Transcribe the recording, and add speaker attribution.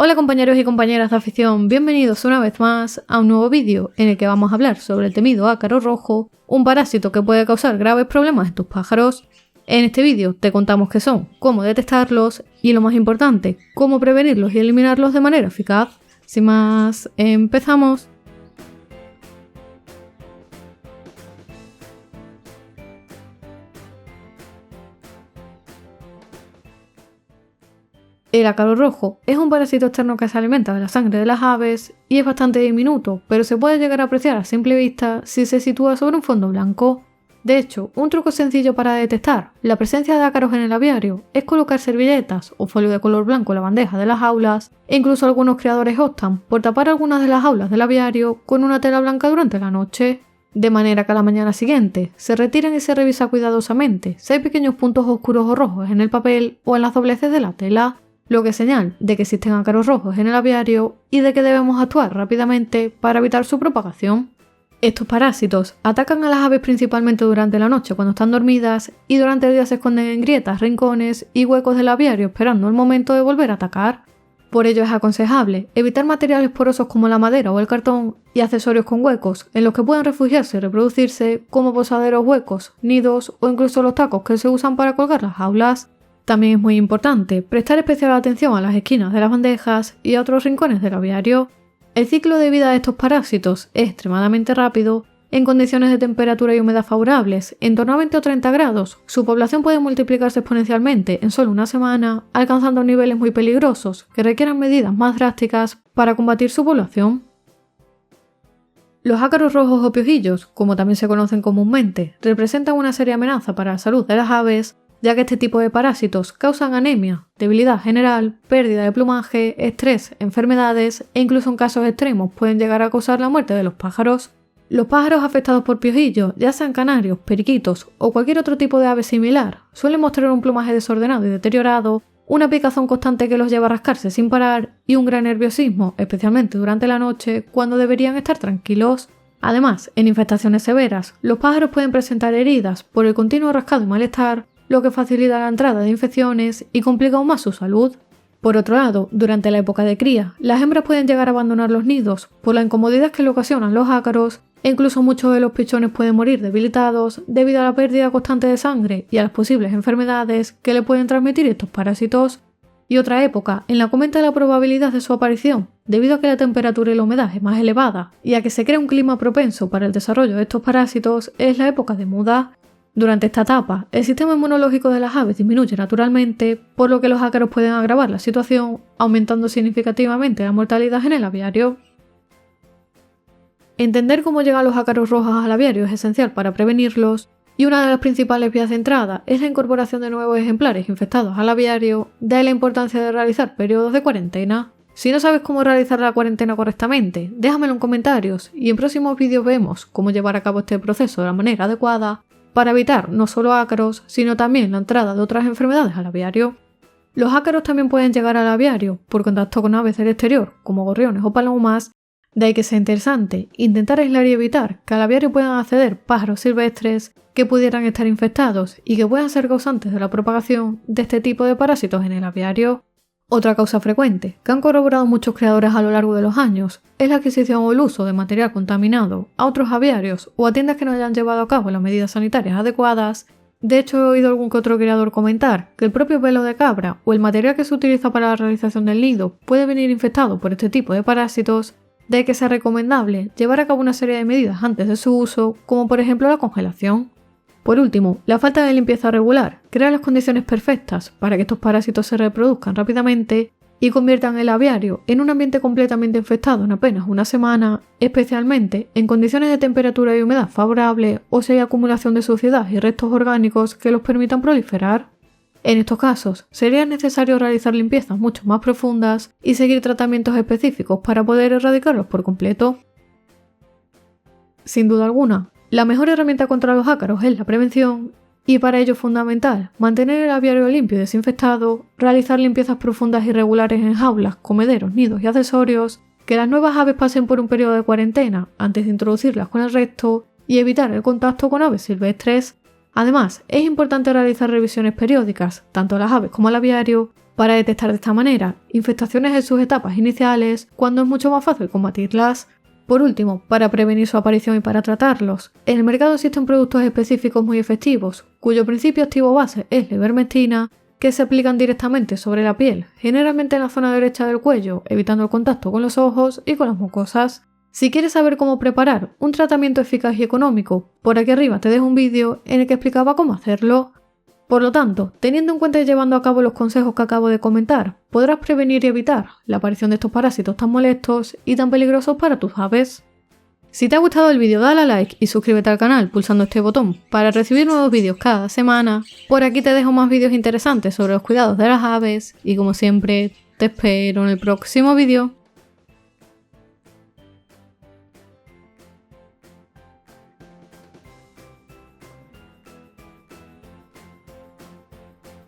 Speaker 1: Hola compañeros y compañeras de afición, bienvenidos una vez más a un nuevo vídeo en el que vamos a hablar sobre el temido ácaro rojo, un parásito que puede causar graves problemas en tus pájaros. En este vídeo te contamos qué son, cómo detectarlos y lo más importante, cómo prevenirlos y eliminarlos de manera eficaz. Sin más, empezamos. El ácaro rojo es un parásito externo que se alimenta de la sangre de las aves y es bastante diminuto, pero se puede llegar a apreciar a simple vista si se sitúa sobre un fondo blanco. De hecho, un truco sencillo para detectar la presencia de ácaros en el aviario es colocar servilletas o folio de color blanco en la bandeja de las jaulas, e incluso algunos criadores optan por tapar algunas de las jaulas del aviario con una tela blanca durante la noche, de manera que a la mañana siguiente se retiren y se revisa cuidadosamente si hay pequeños puntos oscuros o rojos en el papel o en las dobleces de la tela, lo que es señal de que existen ácaros rojos en el aviario y de que debemos actuar rápidamente para evitar su propagación. Estos parásitos atacan a las aves principalmente durante la noche cuando están dormidas y durante el día se esconden en grietas, rincones y huecos del aviario esperando el momento de volver a atacar. Por ello es aconsejable evitar materiales porosos como la madera o el cartón y accesorios con huecos en los que pueden refugiarse y reproducirse, como posaderos huecos, nidos o incluso los tacos que se usan para colgar las jaulas. También es muy importante prestar especial atención a las esquinas de las bandejas y a otros rincones del aviario. El ciclo de vida de estos parásitos es extremadamente rápido. En condiciones de temperatura y humedad favorables, en torno a 20 o 30 grados, su población puede multiplicarse exponencialmente en solo una semana, alcanzando niveles muy peligrosos que requieran medidas más drásticas para combatir su población. Los ácaros rojos o piojillos, como también se conocen comúnmente, representan una seria amenaza para la salud de las aves, ya que este tipo de parásitos causan anemia, debilidad general, pérdida de plumaje, estrés, enfermedades e incluso en casos extremos pueden llegar a causar la muerte de los pájaros. Los pájaros afectados por piojillos, ya sean canarios, periquitos o cualquier otro tipo de ave similar, suelen mostrar un plumaje desordenado y deteriorado, una picazón constante que los lleva a rascarse sin parar y un gran nerviosismo, especialmente durante la noche, cuando deberían estar tranquilos. Además, en infestaciones severas, los pájaros pueden presentar heridas por el continuo rascado y malestar, lo que facilita la entrada de infecciones y complica aún más su salud. Por otro lado, durante la época de cría, las hembras pueden llegar a abandonar los nidos por la incomodidad que le ocasionan los ácaros e incluso muchos de los pichones pueden morir debilitados debido a la pérdida constante de sangre y a las posibles enfermedades que le pueden transmitir estos parásitos. Y otra época en la que aumenta la probabilidad de su aparición, debido a que la temperatura y la humedad es más elevada y a que se crea un clima propenso para el desarrollo de estos parásitos, es la época de muda. Durante esta etapa, el sistema inmunológico de las aves disminuye naturalmente, por lo que los ácaros pueden agravar la situación, aumentando significativamente la mortalidad en el aviario. Entender cómo llegan los ácaros rojos al aviario es esencial para prevenirlos, y una de las principales vías de entrada es la incorporación de nuevos ejemplares infectados al aviario, de ahí la importancia de realizar periodos de cuarentena. Si no sabes cómo realizar la cuarentena correctamente, déjamelo en comentarios y en próximos vídeos vemos cómo llevar a cabo este proceso de la manera adecuada, para evitar no solo ácaros, sino también la entrada de otras enfermedades al aviario. Los ácaros también pueden llegar al aviario por contacto con aves del exterior, como gorriones o palomas, de ahí que sea interesante intentar aislar y evitar que al aviario puedan acceder pájaros silvestres que pudieran estar infectados y que puedan ser causantes de la propagación de este tipo de parásitos en el aviario. Otra causa frecuente, que han corroborado muchos creadores a lo largo de los años, es la adquisición o el uso de material contaminado a otros aviarios o a tiendas que no hayan llevado a cabo las medidas sanitarias adecuadas. De hecho, he oído algún que otro creador comentar que el propio pelo de cabra o el material que se utiliza para la realización del nido puede venir infectado por este tipo de parásitos, de ahí que sea recomendable llevar a cabo una serie de medidas antes de su uso, como por ejemplo la congelación. Por último, la falta de limpieza regular crea las condiciones perfectas para que estos parásitos se reproduzcan rápidamente y conviertan el aviario en un ambiente completamente infectado en apenas una semana, especialmente en condiciones de temperatura y humedad favorable o si hay acumulación de suciedad y restos orgánicos que los permitan proliferar. En estos casos, sería necesario realizar limpiezas mucho más profundas y seguir tratamientos específicos para poder erradicarlos por completo. Sin duda alguna, la mejor herramienta contra los ácaros es la prevención, y para ello es fundamental mantener el aviario limpio y desinfectado, realizar limpiezas profundas y regulares en jaulas, comederos, nidos y accesorios, que las nuevas aves pasen por un periodo de cuarentena antes de introducirlas con el resto y evitar el contacto con aves silvestres. Además, es importante realizar revisiones periódicas, tanto a las aves como al aviario, para detectar de esta manera infestaciones en sus etapas iniciales cuando es mucho más fácil combatirlas. Por último, para prevenir su aparición y para tratarlos, en el mercado existen productos específicos muy efectivos, cuyo principio activo base es la ivermectina, que se aplican directamente sobre la piel, generalmente en la zona derecha del cuello, evitando el contacto con los ojos y con las mucosas. Si quieres saber cómo preparar un tratamiento eficaz y económico, por aquí arriba te dejo un vídeo en el que explicaba cómo hacerlo. Por lo tanto, teniendo en cuenta y llevando a cabo los consejos que acabo de comentar, podrás prevenir y evitar la aparición de estos parásitos tan molestos y tan peligrosos para tus aves. Si te ha gustado el vídeo dale a like y suscríbete al canal pulsando este botón para recibir nuevos vídeos cada semana. Por aquí te dejo más vídeos interesantes sobre los cuidados de las aves y como siempre te espero en el próximo vídeo.